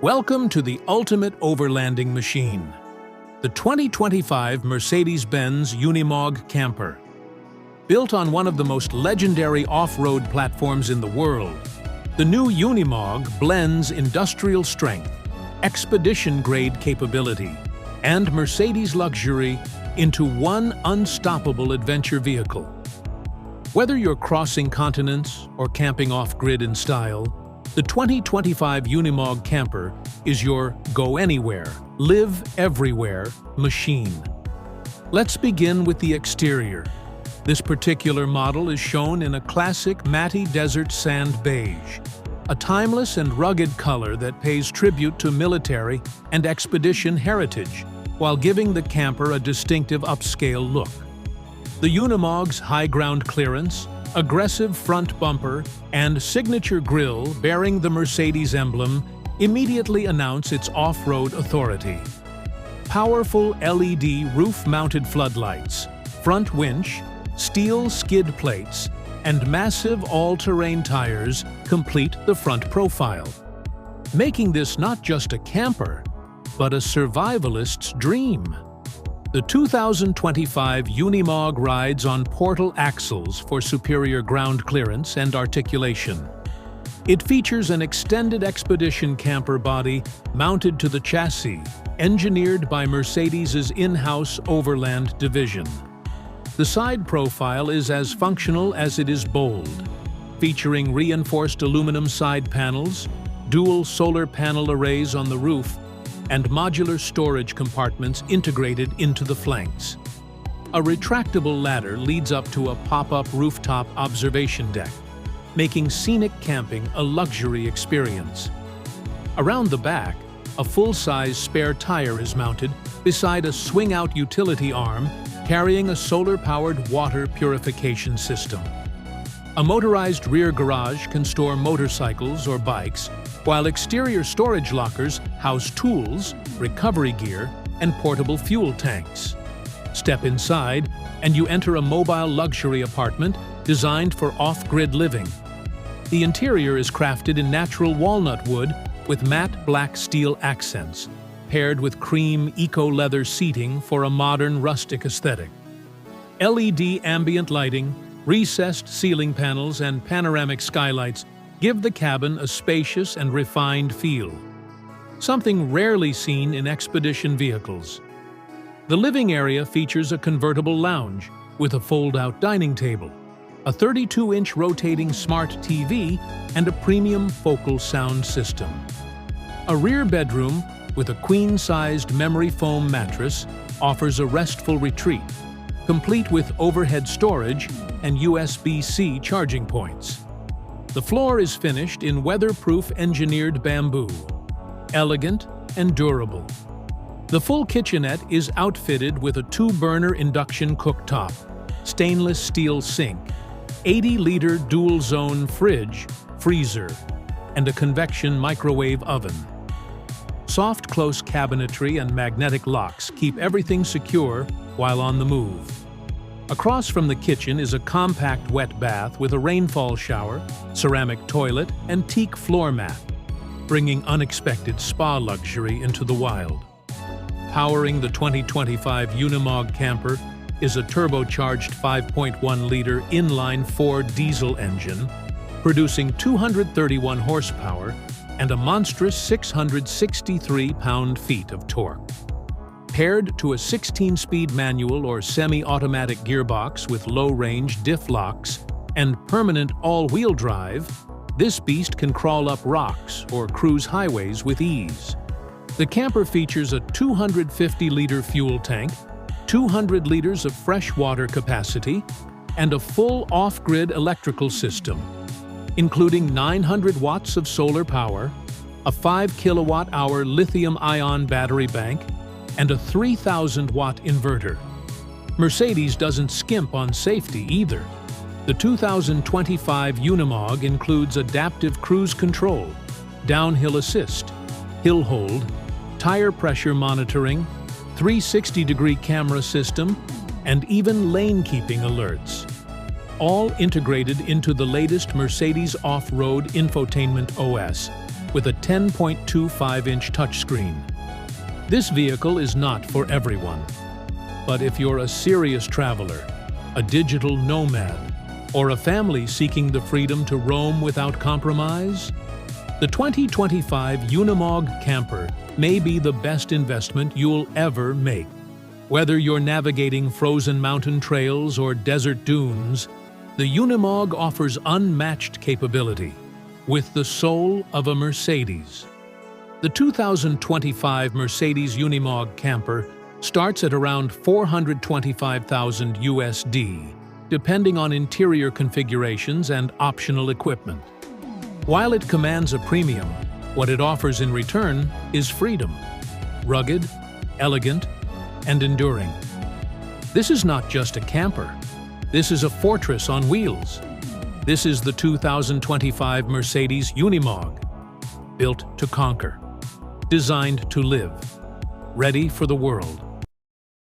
Welcome to the ultimate overlanding machine, the 2025 Mercedes-Benz Unimog Camper. Built on one of the most legendary off-road platforms in the world, the new Unimog blends industrial strength, expedition-grade capability, and Mercedes luxury into one unstoppable adventure vehicle. Whether you're crossing continents or camping off-grid in style, the 2025 Unimog Camper is your go-anywhere, live-everywhere machine. Let's begin with the exterior. This particular model is shown in a classic matte desert sand beige, a timeless and rugged color that pays tribute to military and expedition heritage, while giving the camper a distinctive upscale look. The Unimog's high ground clearance, aggressive front bumper, and signature grille bearing the Mercedes emblem immediately announce its off-road authority. Powerful LED roof-mounted floodlights, front winch, steel skid plates, and massive all-terrain tires complete the front profile, making this not just a camper, but a survivalist's dream. The 2025 Unimog rides on portal axles for superior ground clearance and articulation. It features an extended expedition camper body mounted to the chassis, engineered by Mercedes' in-house Overland division. The side profile is as functional as it is bold, featuring reinforced aluminum side panels, dual solar panel arrays on the roof, and modular storage compartments integrated into the flanks. A retractable ladder leads up to a pop-up rooftop observation deck, making scenic camping a luxury experience. Around the back, a full-size spare tire is mounted beside a swing-out utility arm carrying a solar-powered water purification system. A motorized rear garage can store motorcycles or bikes, while exterior storage lockers house tools, recovery gear, and portable fuel tanks. Step inside, and you enter a mobile luxury apartment designed for off-grid living. The interior is crafted in natural walnut wood with matte black steel accents, paired with cream eco-leather seating for a modern rustic aesthetic. LED ambient lighting, recessed ceiling panels, and panoramic skylights give the cabin a spacious and refined feel, something rarely seen in expedition vehicles. The living area features a convertible lounge with a fold-out dining table, a 32-inch rotating smart TV, and a premium focal sound system. A rear bedroom with a queen-sized memory foam mattress offers a restful retreat, complete with overhead storage and USB-C charging points. The floor is finished in weatherproof engineered bamboo, elegant and durable. The full kitchenette is outfitted with a 2-burner induction cooktop, stainless steel sink, 80-liter dual-zone fridge, freezer, and a convection microwave oven. Soft close cabinetry and magnetic locks keep everything secure while on the move. Across from the kitchen is a compact wet bath with a rainfall shower, ceramic toilet, and teak floor mat, bringing unexpected spa luxury into the wild. Powering the 2025 Unimog Camper is a turbocharged 5.1-liter inline-4 diesel engine, producing 231 horsepower and a monstrous 663 pound-feet of torque. Paired to a 16-speed manual or semi-automatic gearbox with low-range diff locks and permanent all-wheel drive, this beast can crawl up rocks or cruise highways with ease. The camper features a 250-liter fuel tank, 200 liters of fresh water capacity, and a full off-grid electrical system, including 900 watts of solar power, a 5 kilowatt-hour lithium-ion battery bank, and a 3,000-watt inverter. Mercedes doesn't skimp on safety either. The 2025 Unimog includes adaptive cruise control, downhill assist, hill hold, tire pressure monitoring, 360-degree camera system, and even lane-keeping alerts, all integrated into the latest Mercedes off-road infotainment OS, with a 10.25-inch touchscreen. This vehicle is not for everyone. But if you're a serious traveler, a digital nomad, or a family seeking the freedom to roam without compromise, the 2025 Unimog Camper may be the best investment you'll ever make. Whether you're navigating frozen mountain trails or desert dunes, the Unimog offers unmatched capability, with the soul of a Mercedes. The 2025 Mercedes Unimog Camper starts at around $425,000 USD, depending on interior configurations and optional equipment. While it commands a premium, what it offers in return is freedom. Rugged, elegant, and enduring. This is not just a camper. This is a fortress on wheels. This is the 2025 Mercedes Unimog, built to conquer, designed to live, ready for the world.